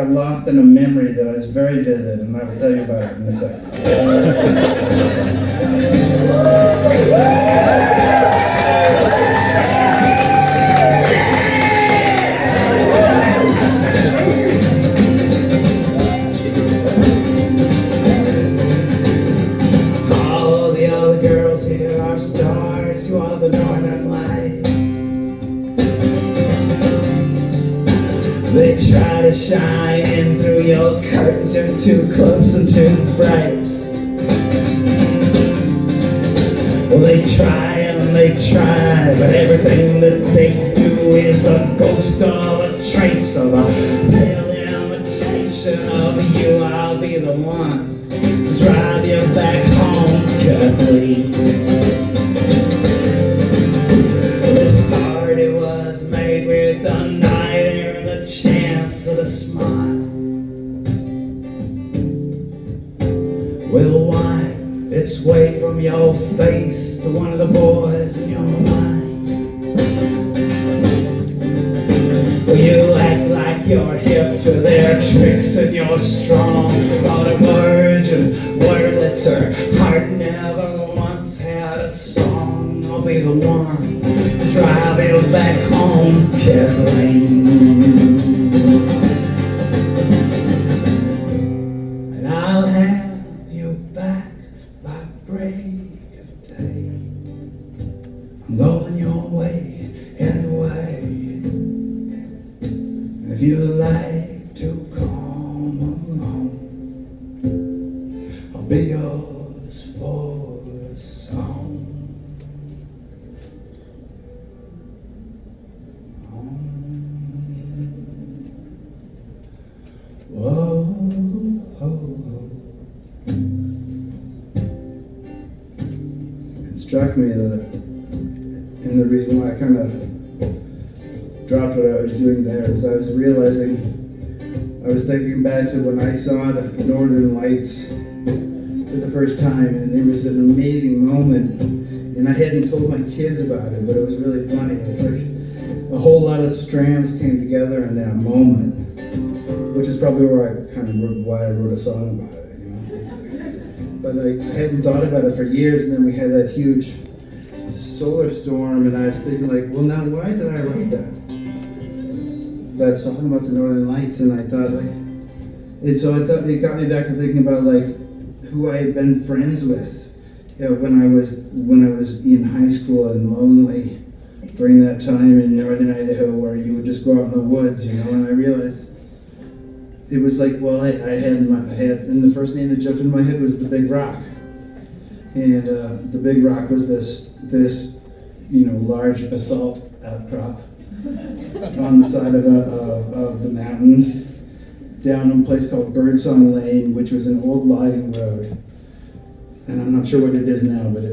Lost in a memory that is very vivid, and I will tell you about it in a second. All the other girls here are stars, you are the northern lights. They try to shine in through your curtains, you're too close and too bright. Well, they try and they try, but everything that they do is a ghost of a trace of a pale imitation of you. I'll be the one to drive you back home, Kathleen. This party was made with a night and a chance at a smile. Will wind its way from your face to one of the boys in your mind. Will you act like you're hip to their tricks and you're strong? But a virgin, wordless, her heart never once had a song. I'll be the one to drive you back home, Kathleen. And I'll have you back by break of day. I'm going your way anyway. If you like to come along, I'll be yours for a song. Whoa, ho, ho. It struck me that, and the reason why I kind of dropped what I was doing there is I was realizing, I was thinking back to when I saw the Northern Lights for the first time, and it was an amazing moment, and I hadn't told my kids about it, but it was really funny. It's like a whole lot of strands came together in that moment, which is probably where I kind of why I wrote a song about it, you know. But I hadn't thought about it for years, and then we had that huge solar storm, and I was thinking like, well, now why did I write that song about the Northern Lights? And I thought like, and so I thought it got me back to thinking about like who I had been friends with, you know, when I was in high school and lonely during that time in northern Idaho, where you would just go out in the woods, you know. And I realized it was like, well, I had, and the first name that jumped in my head was the Big Rock, and the Big Rock was this you know, large basalt outcrop on the side of the mountain, down in a place called Birdsong Lane, which was an old logging road. And I'm not sure what it is now, but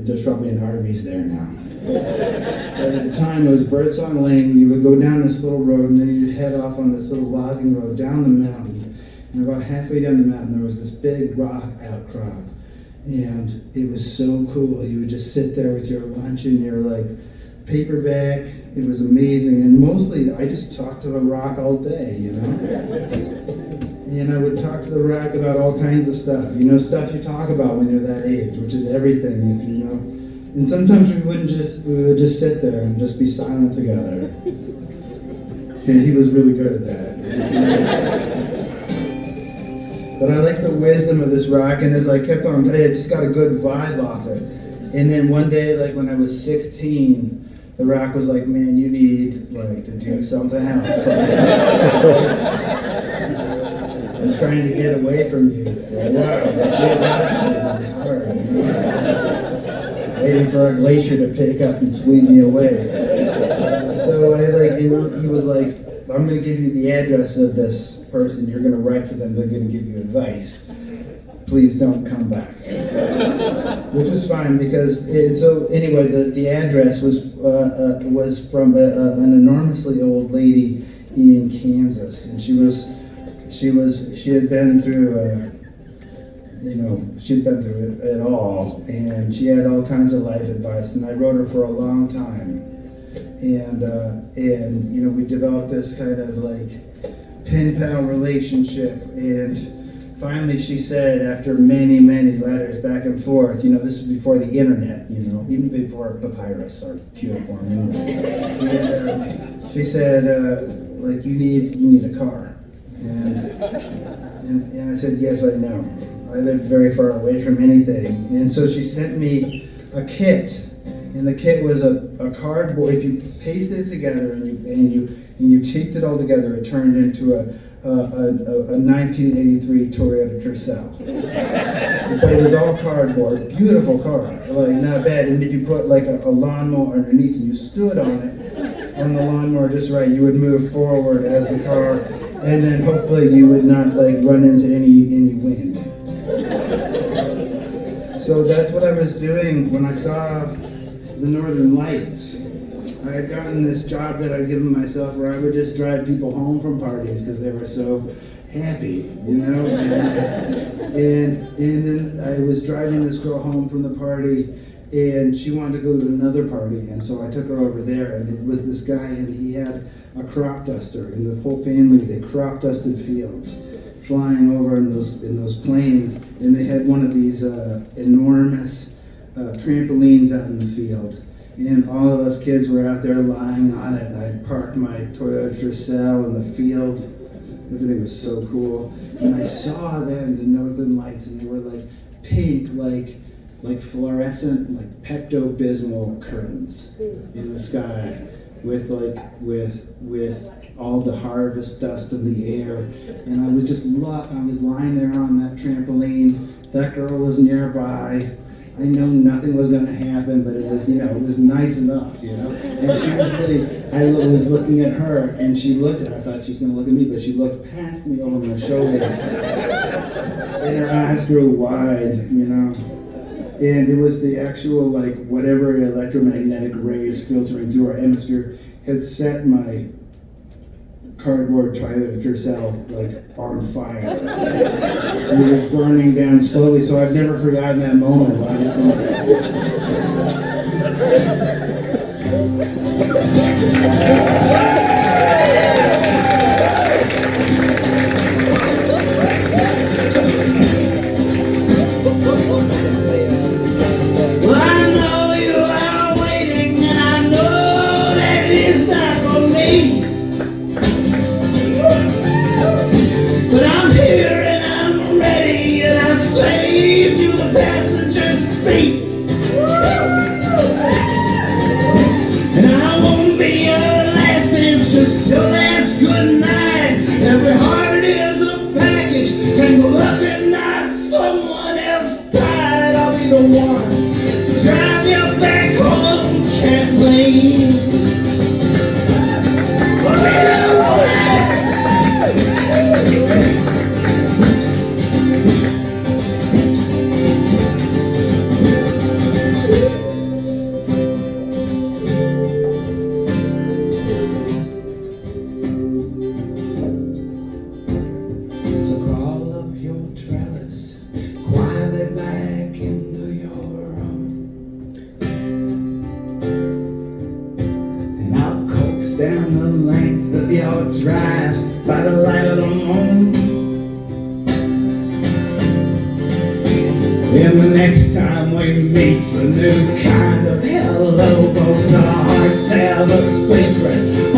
there's probably an Arby's there now. But at the time, it was Birdsong Lane. You would go down this little road, and then you'd head off on this little logging road down the mountain. And about halfway down the mountain, there was this big rock outcrop. And it was so cool. You would just sit there with your lunch and your like paperback. It was amazing. And mostly, I just talked to the rock all day, you know. And I would talk to the rock about all kinds of stuff, you know, stuff you talk about when you're that age, which is everything, if you know. And sometimes we would just sit there and just be silent together. And he was really good at that. But I like the wisdom of this rock, and as I kept on, I just got a good vibe off it. And then one day, like when I was 16, The Rock was like, man, you need like to do something else. I'm trying to get away from you for a while. This is hard. Waiting for a glacier to pick up and sweep me away. So I he was like, I'm going to give you the address of this person. You're going to write to them. They're going to give you advice. Please don't come back. Which was fine because so anyway, the address was from an enormously old lady in Kansas, and she had been through she'd been through it all, and she had all kinds of life advice. And I wrote her for a long time, and we developed this kind of like pen pal relationship. And finally, she said, after many, many letters back and forth, this was before the internet, even before papyrus or cuneiform. And she said, you need a car. And I said, yes, I know. I lived very far away from anything. And so she sent me a kit. And the kit was a cardboard. If you pasted it together and you taped it all together, it turned into a 1983 Toyota Tercel. But it was all cardboard, beautiful car, not bad. And if you put like a lawnmower underneath and you stood on it, on the lawnmower just right, you would move forward as the car, and then hopefully you would not run into any wind. So that's what I was doing when I saw the Northern Lights. I had gotten this job that I'd given myself where I would just drive people home from parties because they were so happy, and then I was driving this girl home from the party, and she wanted to go to another party, and so I took her over there, and it was this guy, and he had a crop duster, and the whole family, they crop dusted fields, flying over in those planes, and they had one of these enormous trampolines out in the field. And all of us kids were out there lying on it. I parked my Toyota Tercel in the field. Everything was so cool. And I saw then the Northern Lights, and they were like pink, like fluorescent, like Pepto-Bismol curtains in the sky, with all the harvest dust in the air. And I was lying there on that trampoline. That girl was nearby. I know nothing was going to happen, but it was nice enough, And she was I was looking at her, and she looked at, I thought she was going to look at me, but she looked past me over my shoulder. And her eyes grew wide, And it was the actual, whatever electromagnetic rays filtering through our atmosphere had set my cardboard Toyota Tercel on fire. It was burning down slowly, so I've never forgotten that moment. Well, I know you are waiting, and I know that it is not for me. But I'm here and I'm ready, and I saved you the passenger seats. And I won't be your last, it's just your last good night. Every heart is a package, tangled up in knots. Someone else died, I'll be the one to drive you back home, Kathleen. Down the length of your drive by the light of the moon. And the next time we meet's a new kind of hello. Both our hearts have a secret.